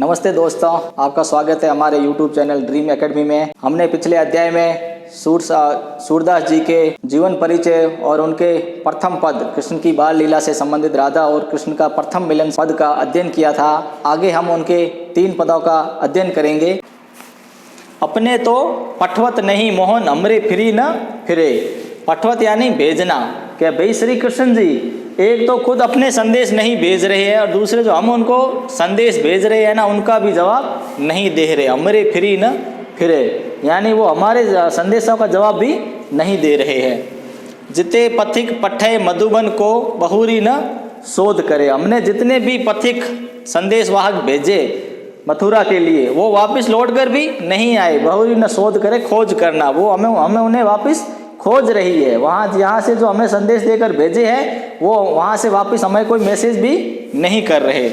नमस्ते दोस्तों, आपका स्वागत है हमारे YouTube चैनल ड्रीम एकेडमी में। हमने पिछले अध्याय में सूरदास जी के जीवन परिचय और उनके प्रथम पद कृष्ण की बाल लीला से संबंधित राधा और कृष्ण का प्रथम मिलन पद का अध्ययन किया था। आगे हम उनके 3 पदों का अध्ययन करेंगे। अपने तो पठवत नहीं मोहन हमरे फिरी न फिरे। पठवत यानी भेजना। क्या भाई श्री कृष्ण जी एक तो खुद अपने संदेश नहीं भेज रहे हैं और दूसरे जो हम उनको संदेश भेज रहे हैं ना, उनका भी जवाब नहीं दे रहे। हमरे फिरी न फिरे यानी वो हमारे संदेशों का जवाब भी नहीं दे रहे हैं। जिते पथिक पठे मधुबन को बहुरी न शोध करे। हमने जितने भी पथिक संदेशवाहक भेजे मथुरा के लिए वो वापस लौट कर भी नहीं आए। बहुरी न शोध करे, खोज करना, वो हमें उन्हें वापस खोज रही है। वहाँ जहाँ से जो हमें संदेश देकर भेजे हैं वो वहाँ से वापस हमें कोई मैसेज भी नहीं कर रहे।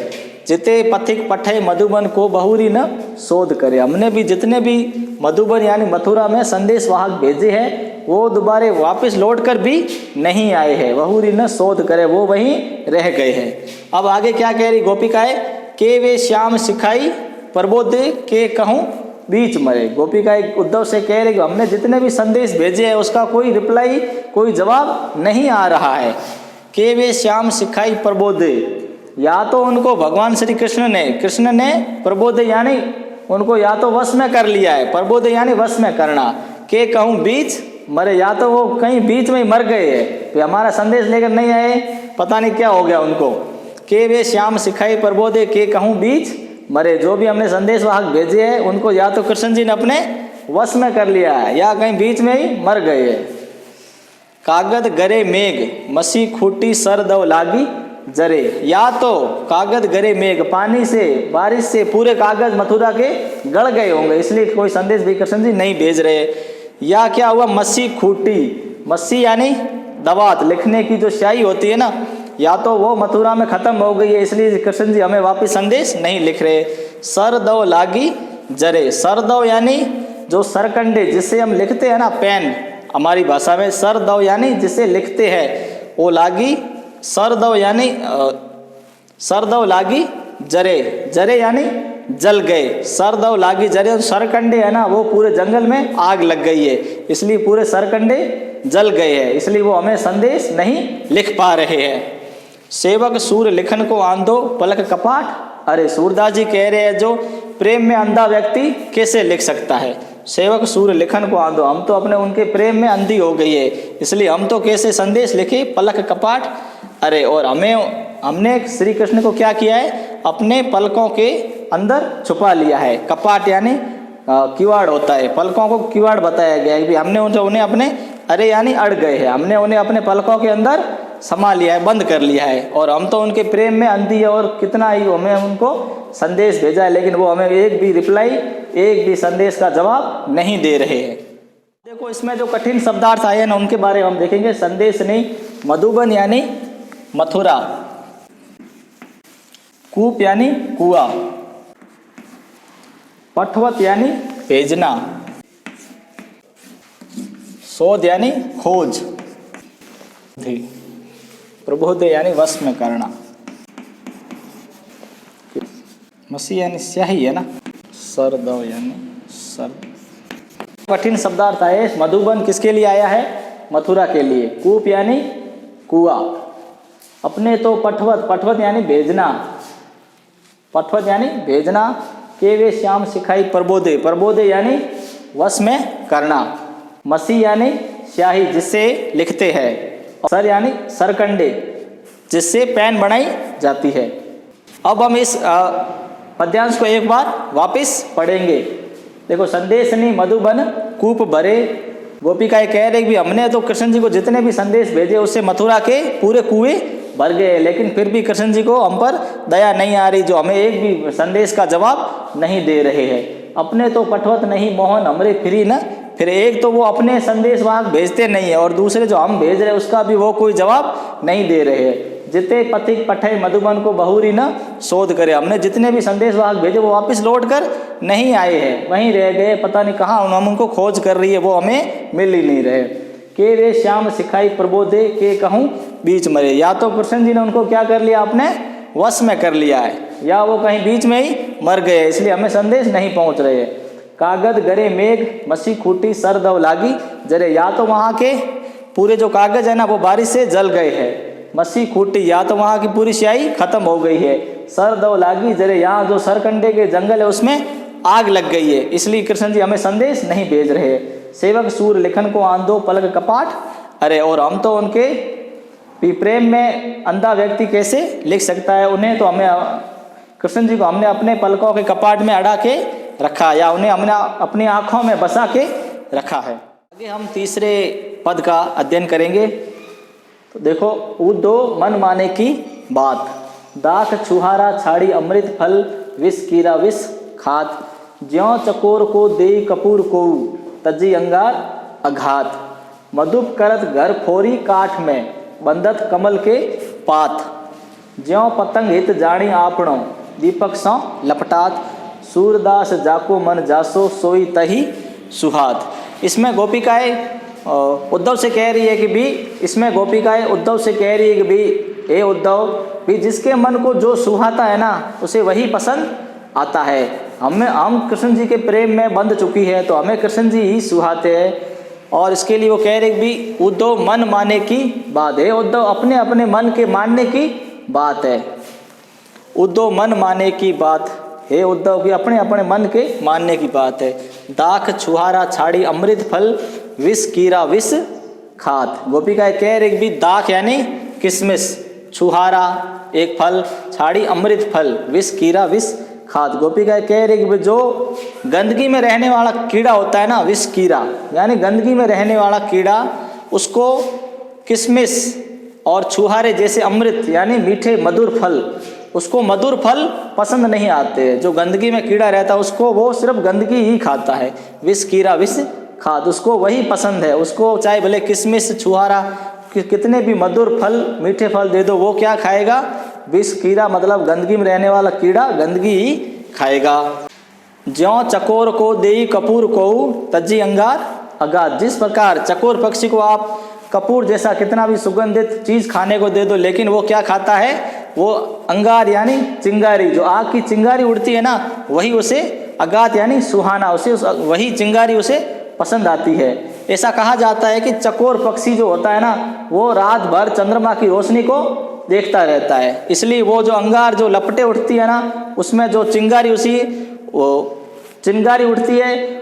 जिते पथिक पठे मधुबन को बहुरी न शोध करे। हमने भी जितने भी मधुबन यानी मथुरा में संदेशवाहक भेजे हैं वो दोबारा वापस लौट कर भी नहीं आए हैं। बहुरी न शोध करे, वो वहीं रह गए हैं। अब आगे क्या कह रही गोपिकाएं? के वे श्याम सिखाई प्रबोधे के कहूँ बीच मरे। गोपिकाएं उद्धव से कह रही कि हमने जितने भी संदेश भेजे हैं उसका कोई रिप्लाई, कोई जवाब नहीं आ रहा है। के वे श्याम सिखाई प्रबोधे, या तो उनको भगवान श्री कृष्ण ने प्रबोधे यानी उनको या तो वश में कर लिया है। प्रबोधे यानी वश में करना। के कहूँ बीच मरे, या तो वो कहीं बीच में ही मर गए हैं, तो हमारा संदेश लेकर नहीं आए, पता नहीं क्या हो गया उनको। के वे श्याम सिखाई प्रबोधे के कहूँ बीच मरे। जो भी हमने संदेशवाहक भेजे हैं उनको या तो कृष्ण जी ने अपने वश में कर लिया है या कहीं बीच में ही मर गए हैं। कागद गरे मेघ मसी खूटी सर दव लागी जरे। या तो कागद गरे मेघ, पानी से बारिश से पूरे कागज मथुरा के गड़ गए होंगे, इसलिए कोई संदेश भी कृष्ण जी नहीं भेज रहे। या क्या हुआ? मसी खूटी, मसी यानी दवात, लिखने की जो स्याही होती है ना, या तो वो मथुरा में खत्म हो गई है, इसलिए कृष्ण जी हमें वापस संदेश नहीं लिख रहे। सर दव लागी जरे। सर दव यानी जो सरकंडे जिससे हम लिखते हैं ना, पेन हमारी भाषा में सर दव यानी जिसे लिखते हैं, वो लागी सर दव यानी सर दव लागी जरे। जरे यानी जल गए। सर दव लागी जरे, सरकंडे है ना वो पूरे जंगल में आग लग गई है, इसलिए पूरे सरकंडे जल गए हैं, इसलिए वो हमें संदेश नहीं लिख पा रहे हैं। सेवक सूर लिखन को आंधो पलक कपाट। अरे सूरदास जी कह रहे हैं जो प्रेम में अंधा व्यक्ति कैसे लिख सकता है? सेवक सूर लिखन को आंधो, हम तो अपने उनके प्रेम में अंधी हो गई है, इसलिए हम तो कैसे संदेश लिखे? पलक कपाट। अरे और हमने श्री कृष्ण को क्या किया है? अपने पलकों के अंदर छुपा लिया है। कपाट यानी किवाड़ होता है, पलकों को किवाड़ बताया गया है कि हमने उन्हें अपने अरे यानी अड़ गए हैं, हमने उन्हें अपने पलकों के अंदर समा लिया है, बंद कर लिया है, और हम तो उनके प्रेम में अंधी है और कितना ही हमें उनको संदेश भेजा है, लेकिन वो हमें एक भी रिप्लाई, एक भी संदेश का जवाब नहीं दे रहे हैं। देखो इसमें जो कठिन शब्दार्थ आए हैं ना उनके बारे में हम देखेंगे। संदेश नहीं, मधुबन यानी मथुरा, कूप यानी कुआ, पठवत यानी भेजना, शोध यानी खोज, प्रबोधे यानी वश में करना, मसी यानी स्याही है ना, सर दव यानी सर। कठिन शब्दार्थ आए। मधुबन किसके लिए आया है? मथुरा के लिए। कूप यानी कुआ। अपने तो पठवत, पठवत यानी भेजना, पठवत यानी भेजना। के वे श्याम सिखाई प्रबोधे, प्रबोधे यानी वश में करना। मसी यानी स्याही जिससे लिखते हैं। सर यानी सरकंडे जिससे पेन बनाई जाती है। अब हम इस पद्यांश को एक बार वापस पढ़ेंगे। देखो संदेश नहीं मधुबन कूप भरे। गोपिकाएं कह रहे कि हमने तो कृष्ण जी को जितने भी संदेश भेजे उससे मथुरा के पूरे कुएं भर गए, लेकिन फिर भी कृष्ण जी को हम पर दया नहीं आ रही, जो हमें एक भी संदेश का जवाब नहीं दे रहे हैं। अपने तो पठवत नहीं मोहन हमरे फिरी न फिर। एक तो वो अपने संदेशवाहक भेजते नहीं है और दूसरे जो हम भेज रहे हैं उसका भी वो कोई जवाब नहीं दे रहे हैं। जिते पथिक पठे मधुबन को बहुरी न शोध करे। हमने जितने भी संदेशवाहक भेजे वो वापस लौट कर नहीं आए हैं, वहीं रह गए, पता नहीं कहाँ हम उनको खोज कर रही है, वो हमें मिल ही नहीं रहे। के वे श्याम सिखाई प्रबोधे के कहूँ बीच मरे। या तो कृष्ण जी ने उनको क्या कर लिया? अपने वश में कर लिया है, या वो कहीं बीच में ही मर गए, इसलिए हमें संदेश नहीं पहुंच रहे। कागज गरे मेघ मसी खूटी सर दव लागी जरे, या तो वहाँ के पूरे जो कागज है ना वो बारिश से जल गए हैं। मसी खूटी, या तो वहाँ की पूरी स्याही खत्म हो गई है। सर दव लागी जरे, यहाँ जो सरकंडे के जंगल है उसमें आग लग गई है, इसलिए कृष्ण जी हमें संदेश नहीं भेज रहे। सेवक सूर लिखन को आंधो पलक कपाट, अरे और हम तो उनके प्रेम में अंधा व्यक्ति कैसे लिख सकता है, उन्हें तो हमें कृष्ण जी को हमने अपने पलकों के कपाट में अड़ा के रखा, या उन्हें हमने अपनी आँखों में बसा के रखा है। आगे हम तीसरे पद का अध्ययन करेंगे। तो देखो, उदो मन माने की बात, दाख छुहारा छाड़ी अमृत फल विष कीरा विष खात, ज्यों चकोर को दे कपूर को तजी अंगार अघात, मधुप करत घर फोरी काठ में बंदत कमल के पात, ज्यों पतंग हित जानी आपणो दीपक सौ लपटात, सूरदास जाको मन जासो सोई तही सुहात। इसमें गोपिकाएं उद्धव से कह रही है कि भी, इसमें गोपिकाएं उद्धव से कह रही है कि भी हे उद्धव, भी जिसके मन को जो सुहाता है ना उसे वही पसंद आता है। हम कृष्ण जी के प्रेम में बंध चुकी है, तो हमें कृष्ण जी ही सुहाते हैं। और इसके लिए वो कह रहे भी उद्धव मन माने की बात है, उद्धव अपने अपने मन के मानने की बात है। उद्धव मन माने की बात है, उद्धव की अपने अपने मन के मानने की बात है। दाख छुहारा छाड़ी अमृत फल विष कीरा विष खात, गोपिका कह रही भी दाख यानी किशमिश, छुहारा एक फल, छाड़ी अमृत फल, विष कीरा विष खाद। गोपिका कह रही कि जो गंदगी में रहने वाला कीड़ा होता है ना, विष कीड़ा यानी गंदगी में रहने वाला कीड़ा, उसको किशमिश और छुहारे जैसे अमृत यानी मीठे मधुर फल, उसको मधुर फल पसंद नहीं आते। जो गंदगी में कीड़ा रहता है उसको वो सिर्फ गंदगी ही खाता है। विष कीड़ा विष खाद, उसको वही पसंद है, उसको चाहे भले किशमिश छुहारा कितने भी मधुर फल मीठे फल दे दो, वो क्या खाएगा? विष कीड़ा मतलब गंदगी में रहने वाला कीड़ा गंदगी ही खाएगा। ज्यों चकोर को देई कपूर को तजी अंगार अगाध, जिस प्रकार चकोर पक्षी को आप कपूर जैसा कितना भी सुगंधित चीज खाने को दे दो, लेकिन वो क्या खाता है? वो अंगार यानी चिंगारी, जो आग की चिंगारी उड़ती है ना, वही उसे अगाध यानी सुहाना, उसे वही चिंगारी उसे पसंद आती है। ऐसा कहा जाता है कि चकोर पक्षी जो होता है ना, वो रात भर चंद्रमा की रोशनी को देखता रहता है, इसलिए वो जो अंगार जो लपटे उठती है ना, उसमें जो चिंगारी वो चिंगारी उठती है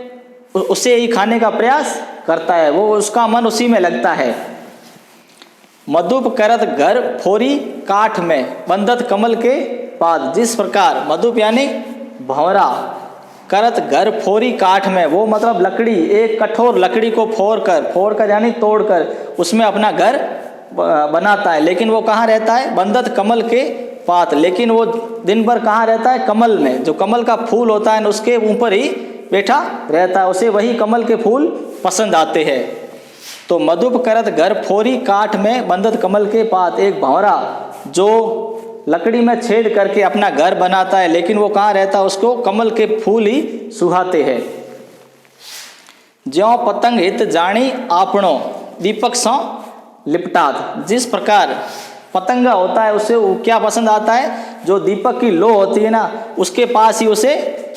उसे ही खाने का प्रयास करता है, वो उसका मन उसी में लगता है। मधुप करत घर फोरी काठ में बंदत कमल के पाद, जिस प्रकार मधुप यानी भंवरा, करत घर फोरी काठ में, वो मतलब लकड़ी, एक कठोर लकड़ी को फोड़ कर यानी तोड़कर उसमें अपना घर बनाता है, लेकिन वो कहाँ रहता है? बंदत कमल के पात, लेकिन वो दिन भर कहाँ रहता है? कमल में, जो कमल का फूल होता है उसके ऊपर ही बैठा रहता है, उसे वही कमल के फूल पसंद आते हैं। तो मधुप करत घर फोरी काठ में बंदत कमल के पात, एक भंवरा जो लकड़ी में छेद करके अपना घर बनाता है, लेकिन वो कहाँ रहता है? उसको कमल के फूल ही सुहाते हैं। ज्यों पतंग हित जानी आपणो दीपक सौ लिपटात, जिस प्रकार पतंगा होता है उसे क्या पसंद आता है? जो दीपक की लो होती है ना, उसके पास ही उसे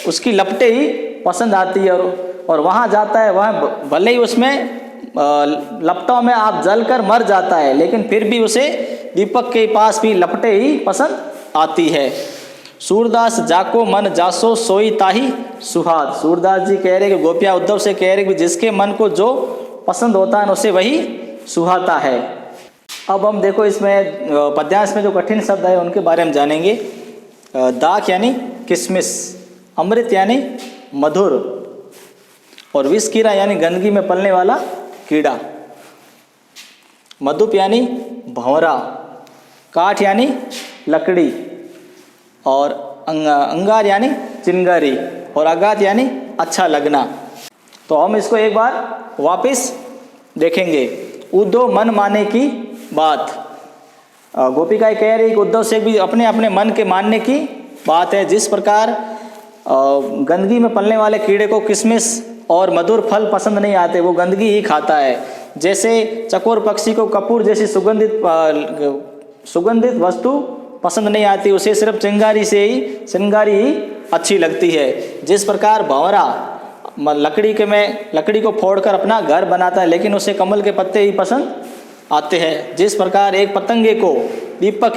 उसकी लपटें ही पसंद आती है, और वहाँ जाता है, वहाँ भले ही उसमें लपटों में आप जलकर मर जाता है, लेकिन फिर भी उसे दीपक के पास भी लपटें ही पसंद आती है। सूरदास जाको मन जासो सोई ताही सुहाद, सूरदास जी कह रहे कि गोपिया उद्धव से कह रहे कि जिसके मन को जो पसंद होता है उसे वही सुहाता है। अब हम देखो इसमें पद्यांश में जो कठिन शब्द है उनके बारे में जानेंगे। दाख यानी किशमिश, अमृत यानी मधुर, और विष कीड़ा यानी गंदगी में पलने वाला कीड़ा, मधुप यानी भंवरा, काठ यानी लकड़ी, और अंगार यानी चिंगारी, और अगाध यानी अच्छा लगना। तो हम इसको एक बार वापस देखेंगे। उद्धव मन माने की बात, गोपिकाएं कह रही कि उद्धव से भी अपने अपने मन के मानने की बात है। जिस प्रकार गंदगी में पलने वाले कीड़े को किशमिश और मधुर फल पसंद नहीं आते, वो गंदगी ही खाता है, जैसे चकोर पक्षी को कपूर जैसी सुगंधित वस्तु पसंद नहीं आती, उसे सिर्फ चिंगारी ही अच्छी लगती है। जिस प्रकार भंवरा लकड़ी को फोड़कर अपना घर बनाता है, लेकिन उसे कमल के पत्ते ही पसंद आते हैं। जिस प्रकार एक पतंगे को दीपक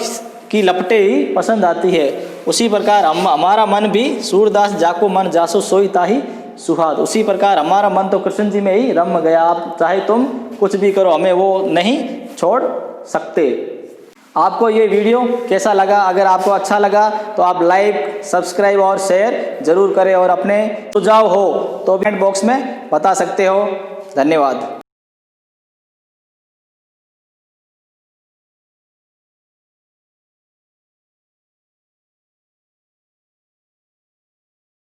की लपटें ही पसंद आती है, उसी प्रकार हमारा मन भी सूरदास जाको मन जासो सोई ताही सुहाद। उसी प्रकार हमारा मन तो कृष्ण जी में ही रम गया। आप चाहे तुम कुछ भी करो, हमें वो नहीं छोड़ सकते। आपको ये वीडियो कैसा लगा? अगर आपको अच्छा लगा तो आप लाइक, सब्सक्राइब और शेयर जरूर करें, और अपने सुझाव हो तो कमेंट बॉक्स में बता सकते हो। धन्यवाद।